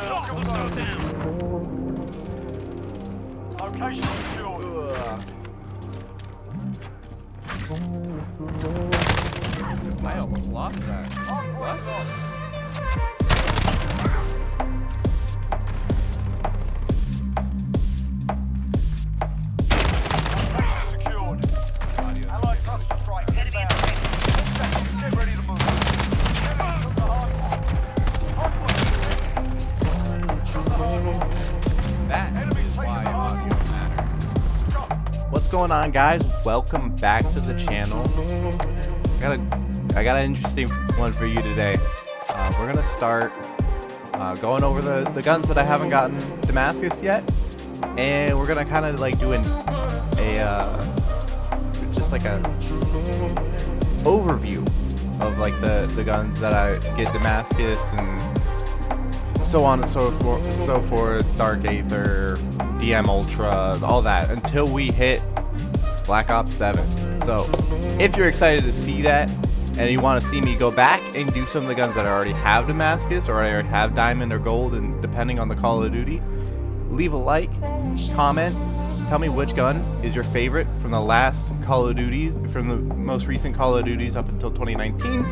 Hostile down. Location secured. I almost lost that. What? Location secured. Allied cluster strike inbound. Get ready to move. Enemies on the hardpoint. That Enemies is why taking the audio matters. Go. What's going on, guys? Welcome back to the channel. I got an interesting one for you today. We're gonna start going over the guns that I haven't gotten Damascus yet, and we're gonna kind of like do just like a overview of like the guns that I get Damascus and so on and so forth, Dark Aether, DM Ultra, all that until we hit Black Ops 7. So if you're excited to see that and you want to see me go back and do some of the guns that I already have Damascus or I already have Diamond or Gold, and depending on the Call of Duty, leave a like, comment, tell me which gun is your favorite from the last Call of Duties, from the most recent Call of Duties up until 2019,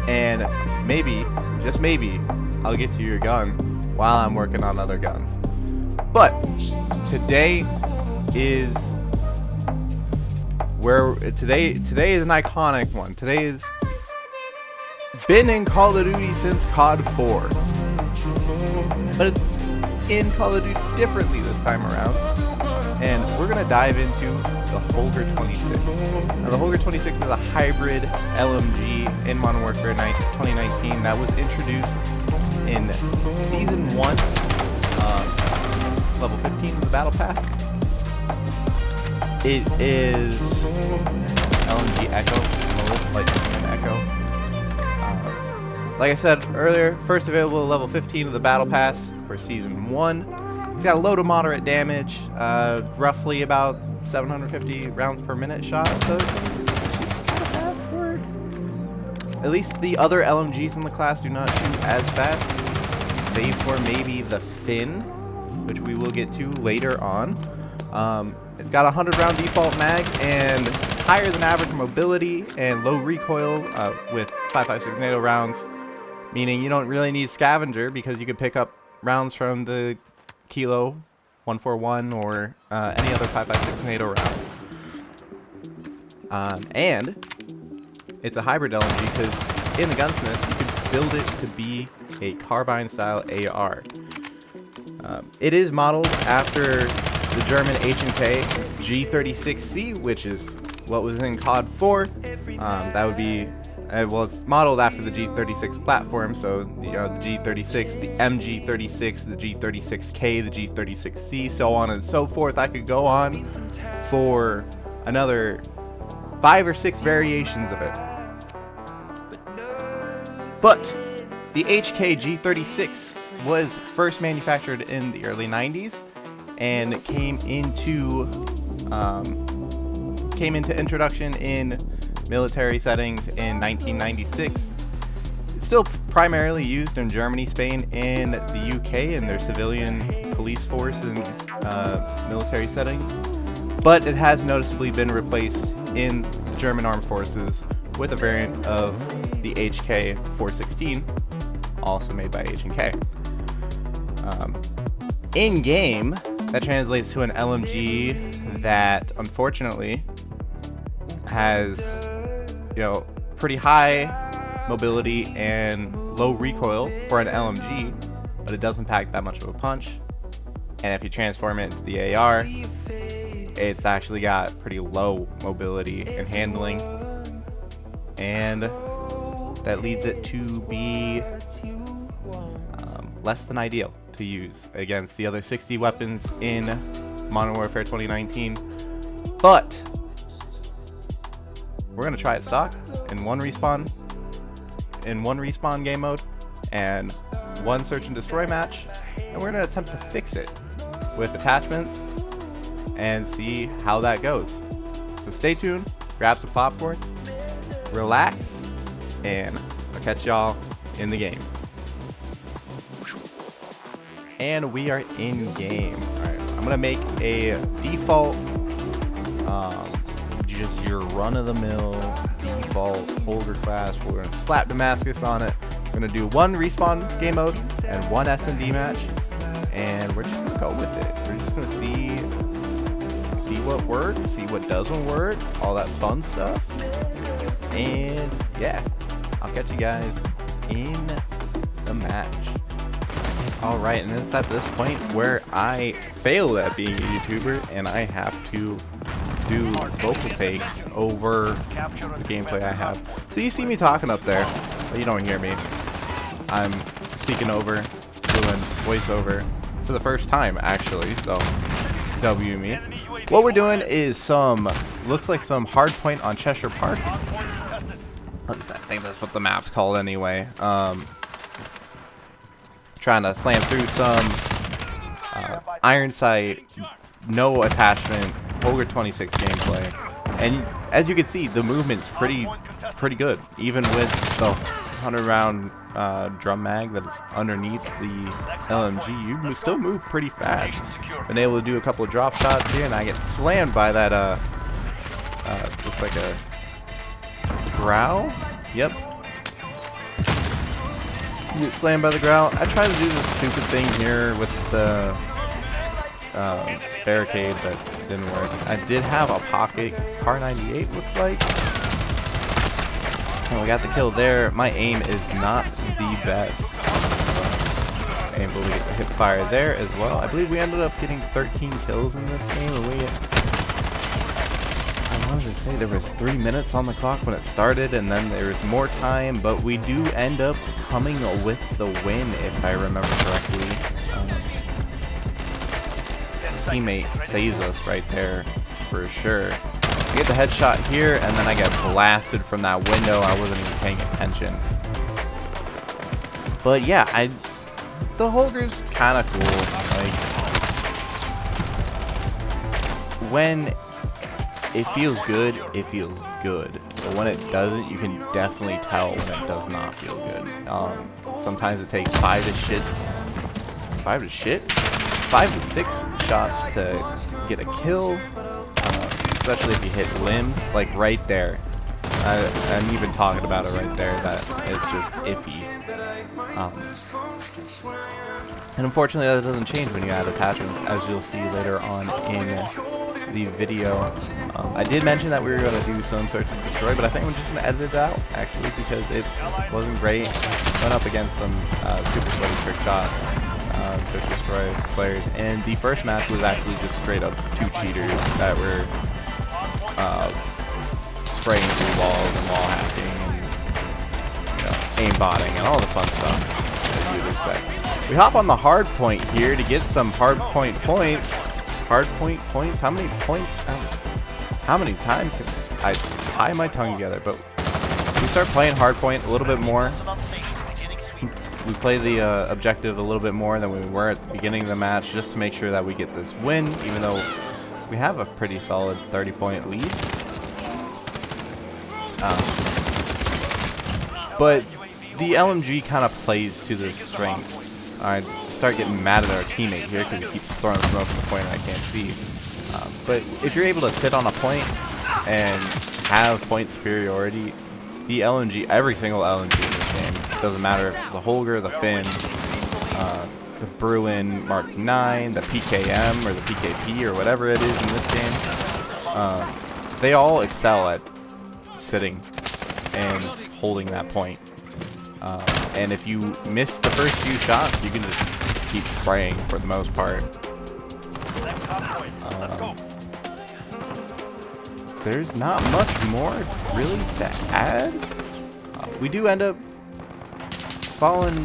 and maybe, just maybe, I'll get to your gun while I'm working on other guns. But today is today is an iconic one. Today is been in Call of Duty since COD 4, but it's in Call of Duty differently this time around, and we're gonna dive into the Holger 26. Now, the Holger 26 is a hybrid LMG in Modern Warfare 2019 that was introduced in Season 1, level 15 of the Battle Pass. It is LMG Echo, like an Echo. Like I said earlier, first available at level 15 of the Battle Pass for Season 1. It's got a low to moderate damage, roughly about 750 rounds per minute shot, so it's kind of fast for it. At least the other LMGs in the class do not shoot as fast, save for maybe the Fin, which we will get to later on. It's got a 100-round default mag and higher than average mobility and low recoil with 5.56 NATO rounds, meaning you don't really need Scavenger because you can pick up rounds from the Kilo 141 or any other 5.56 NATO round. And it's a hybrid LMG because in the Gunsmith you can build it to be a carbine-style AR. It is modeled after the German H&K G36C, which is what was in COD 4. That would be, it was modeled after the G36 platform, so you know, the G36, the MG36, the G36K, the G36C, so on and so forth. I could go on for another 5 or 6 variations of it. But the HK G36 was first manufactured in the early 90s and came into introduction in military settings in 1996. It's still primarily used in Germany, Spain, and the UK in their civilian police force and military settings, but it has noticeably been replaced in the German armed forces with a variant of the HK 416, also made by H&K. In game, that translates to an LMG that unfortunately has, you know, pretty high mobility and low recoil for an LMG, but it doesn't pack that much of a punch. And if you transform it into the AR, it's actually got pretty low mobility and handling, and that leads it to be less than ideal to use against the other 60 weapons in Modern Warfare 2019. But we're gonna try it stock in one respawn game mode and one search and destroy match, and we're gonna attempt to fix it with attachments and see how that goes. So stay tuned, grab some popcorn, relax, and I'll catch y'all in the game. and we are in game. Alright, I'm gonna make a default, just your run-of-the-mill default Holger class. We're gonna slap Damascus on it. We're gonna do one respawn game mode and one S&D match, and we're just gonna go with it. We're just gonna see what works, see what doesn't work, all that fun stuff. And yeah, I'll catch you guys in the match. Alright, and it's at this point where I failed at being a YouTuber and I have to do vocal takes over the gameplay I have. So you see me talking up there, but you don't hear me. I'm speaking over, doing voiceover for the first time actually, so W me. What we're doing is looks like some hard point on Cheshire Park. I think that's what the map's called anyway. Trying to slam through some iron sight, no attachment, Holger 26 gameplay, and as you can see, the movement's pretty good, even with the 100-round drum mag that is underneath the LMG. You still move pretty fast. Been able to do a couple of drop shots here, and I get slammed by that looks like a growl. Yep. You get slammed by the growl. I tried to do this stupid thing here with the barricade that didn't work. I did have a pocket car 98, looks like. Oh, I got the kill there. My aim is not the best. Able to get the hip fire there as well. I believe we ended up getting 13 kills in this game. I wanted to say there was 3 minutes on the clock when it started, and then there was more time, but we do end up coming with the win, if I remember correctly. Teammate saves us right there for sure. I get the headshot here, and then I get blasted from that window. I wasn't even paying attention. But yeah, the Holger's kind of cool. Like, when it feels good, it feels good. But when it doesn't, you can definitely tell when it does not feel good. Sometimes it takes 5 to 6 shots to get a kill, especially if you hit limbs, like right there. I'm even talking about it right there, that it's just iffy. And unfortunately that doesn't change when you add attachments, as you'll see later on in the video. I did mention that we were going to do some search and destroy, but I think I'm just going to edit it out actually, because it wasn't great. Went up against some super sweaty trick shot search and destroy players, and the first match was actually just straight up 2 cheaters that were spraying through walls and wall hacking and aimbotting and all the fun stuff that you'd expect. We hop on the hard point here to get some hard point points. Hard point points? How many points? How many times can I tie my tongue together? But we start playing hard point a little bit more. We play the objective a little bit more than we were at the beginning of the match, just to make sure that we get this win, even though we have a pretty solid 30-point lead. But the LMG kind of plays to this strength. I start getting mad at our teammate here because he keeps throwing smoke from the point I can't see. But if you're able to sit on a point and have point superiority, the LMG, every single LMG in this game, doesn't matter if it's the Holger, the Finn, the Bruin Mark 9, the PKM, or the PKP, or whatever it is in this game, they all excel at sitting and holding that point. And if you miss the first few shots, you can just keep spraying for the most part. There's not much more really to add. We do end up falling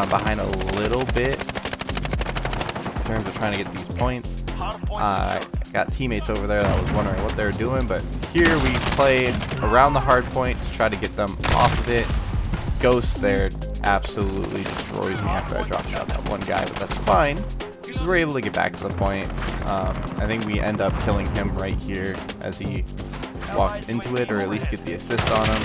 behind a little bit in terms of trying to get these points. Got teammates over there that was wondering what they were doing, but here we play around the hard point to try to get them off of it. Ghost there absolutely destroys me after I drop shot that one guy, but that's fine. We were able to get back to the point. I think we end up killing him right here as he walks into it, or at least get the assist on him.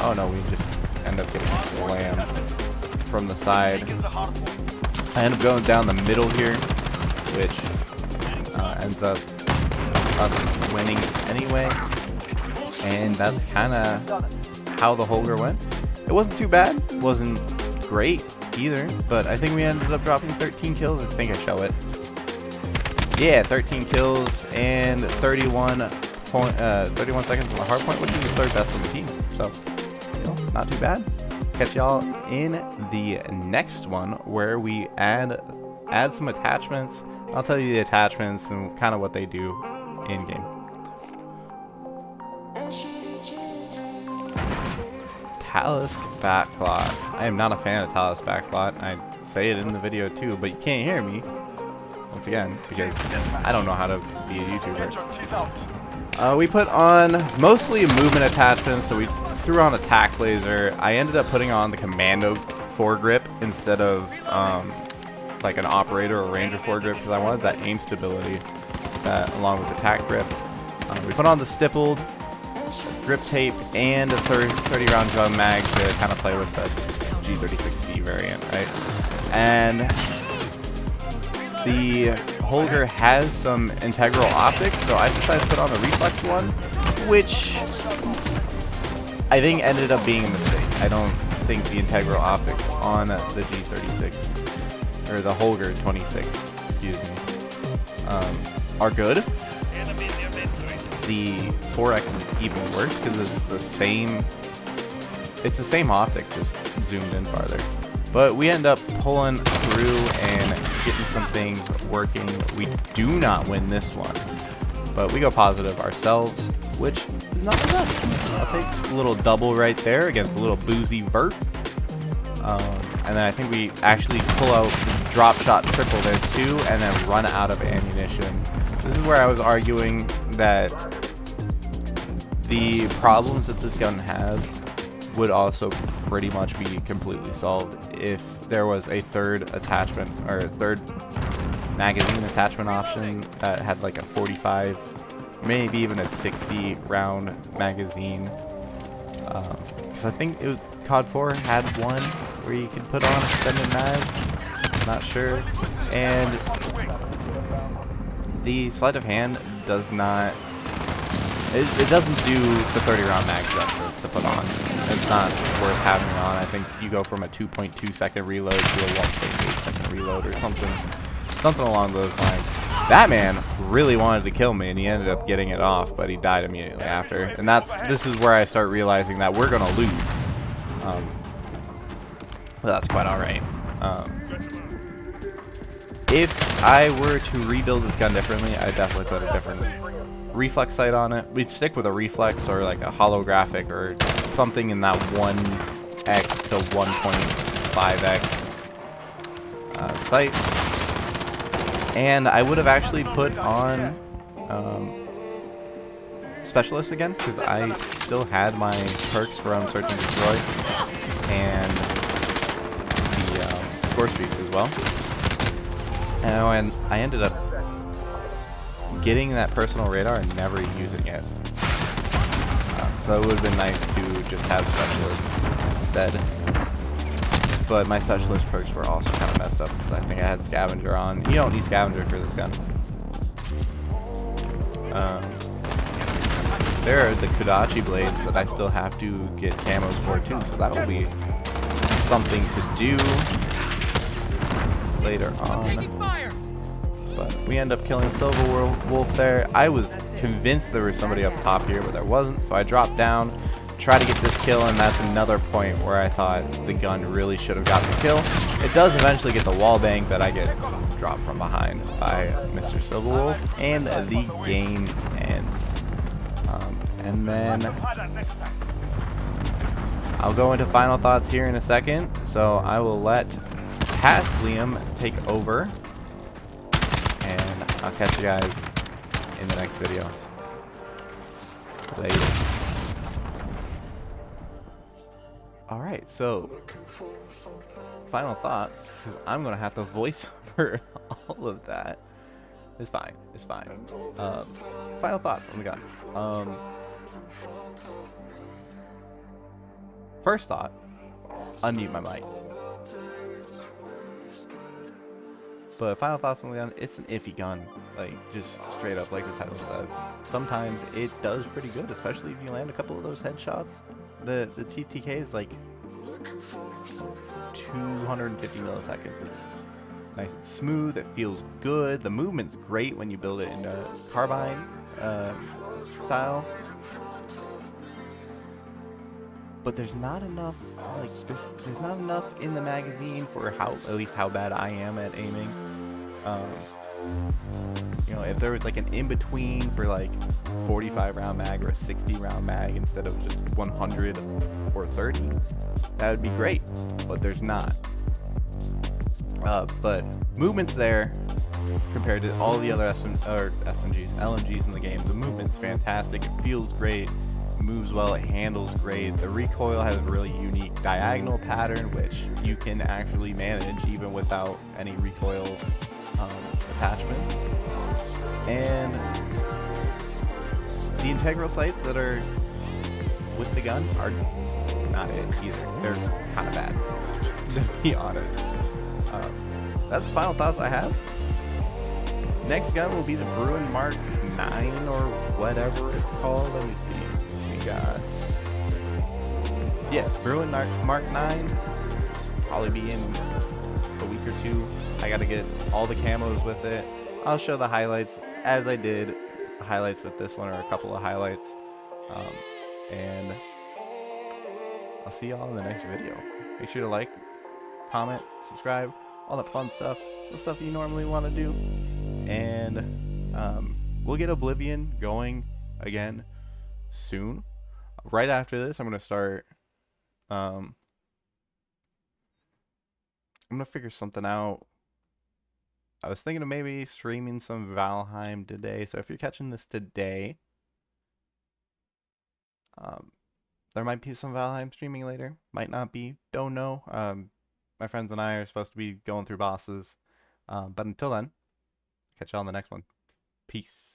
Oh no, we just end up getting slammed from the side. I end up going down the middle here, which ends up us winning anyway. And that's kind of how the Holger went. It wasn't too bad. It wasn't great either, but I think we ended up dropping 13 kills. I think I show it. Yeah, 13 kills and 31 seconds on the hard point, which is the third best on the team. So, you know, not too bad. Catch y'all in the next one where we add some attachments. I'll tell you the attachments and kind of what they do in game. Talus Backplot. I am not a fan of Talus Backplot. I say it in the video too, but you can't hear me. Once again, because I don't know how to be a YouTuber. We put on mostly movement attachments, so we threw on attack laser. I ended up putting on the commando foregrip instead of like an operator or ranger foregrip because I wanted that aim stability along with attack grip. We put on the stippled grip tape and a 30 round drum mag to kind of play with the G36C variant, right? And the Holger has some integral optics, so I decided to put on the reflex one, which I think ended up being a mistake. I don't think the integral optics on the G36 or the Holger 26, excuse me, are good. The 4X is even worse because it's the same optic, just zoomed in farther. But we end up pulling through and getting some things working. We do not win this one, but we go positive ourselves, which is not the best. I'll take a little double right there against a little boozy vert. And then I think we actually pull out drop shot triple there too, and then run out of ammunition. This is where I was arguing that the problems that this gun has would also pretty much be completely solved if there was a third attachment or a third magazine attachment option that had like a 45, maybe even a 60 round magazine. Because I think it was COD 4 had one where you could put on extended mag. Not sure. And the sleight of hand does not. It doesn't do the 30 round mag justice to put on. It's not worth having it on. I think you go from a 2.2 second reload to a 1.8 second reload or something along those lines. That man really wanted to kill me, and he ended up getting it off, but he died immediately after. And this is where I start realizing that we're gonna lose. But that's quite all right. If I were to rebuild this gun differently, I'd definitely put a different reflex sight on it. We'd stick with a reflex or like a holographic or something in that 1x to 1.5x sight. And I would have actually put on specialist again because I still had my perks from search and destroy and the score streaks as well. And I ended up getting that personal radar and never using it. So it would have been nice to just have specialists instead. But my specialist perks were also kind of messed up because I think I had scavenger on. You don't need scavenger for this gun. There are the Kodachi blades that I still have to get camos for too, so that'll be something to do later on. But we end up killing Silver Wolf there. I was convinced there was somebody up top here, but there wasn't, so I dropped down, try to get this kill, and that's another point where I thought the gun really should have got the kill. It does eventually get the wall bang, but I get dropped from behind by Mr. Silver Wolf, and the game ends. And then I'll go into final thoughts here in a second, so I will let past Liam take over, and I'll catch you guys in the next video. Later. Alright, so final thoughts, because I'm going to have to voice over all of that. It's fine, it's fine. Final thoughts on the gun. First thought, unmute my mic. But final thoughts on the gun, it's an iffy gun. Like, just straight up like the title says. Sometimes it does pretty good, especially if you land a couple of those headshots. The TTK is like 250 milliseconds. It's nice and smooth, it feels good. The movement's great when you build it in a carbine style. But there's not enough, like, there's not enough in the magazine for at least how bad I am at aiming. You know, if there was like an in-between for like 45 round mag or a 60 round mag instead of just 100 or 30, that would be great, but there's not. But movement's there compared to all the other LMGs in the game. The movement's fantastic, it feels great, it moves well, it handles great. The recoil has a really unique diagonal pattern, which you can actually manage even without any recoil attachments. And the integral sights that are with the gun are not it either. They're kind of bad, to be honest. That's the final thoughts I have. Next gun will be the Bruin Mark 9 or whatever it's called. Let me see. We got, yeah, Bruin Mark 9. Probably be in a week or two. I gotta get all the camos with it. I'll show the highlights as I did the highlights with this one, or a couple of highlights. And I'll see y'all in the next video. Make sure to like, comment, subscribe, all that fun stuff, the stuff you normally want to do. And we'll get Oblivion going again soon. Right after this, I'm gonna start. I'm gonna figure something out. I was thinking of maybe streaming some Valheim today. So if you're catching this today, there might be some Valheim streaming later. Might not be. Don't know. My friends and I are supposed to be going through bosses. But until then, catch y'all on the next one. Peace.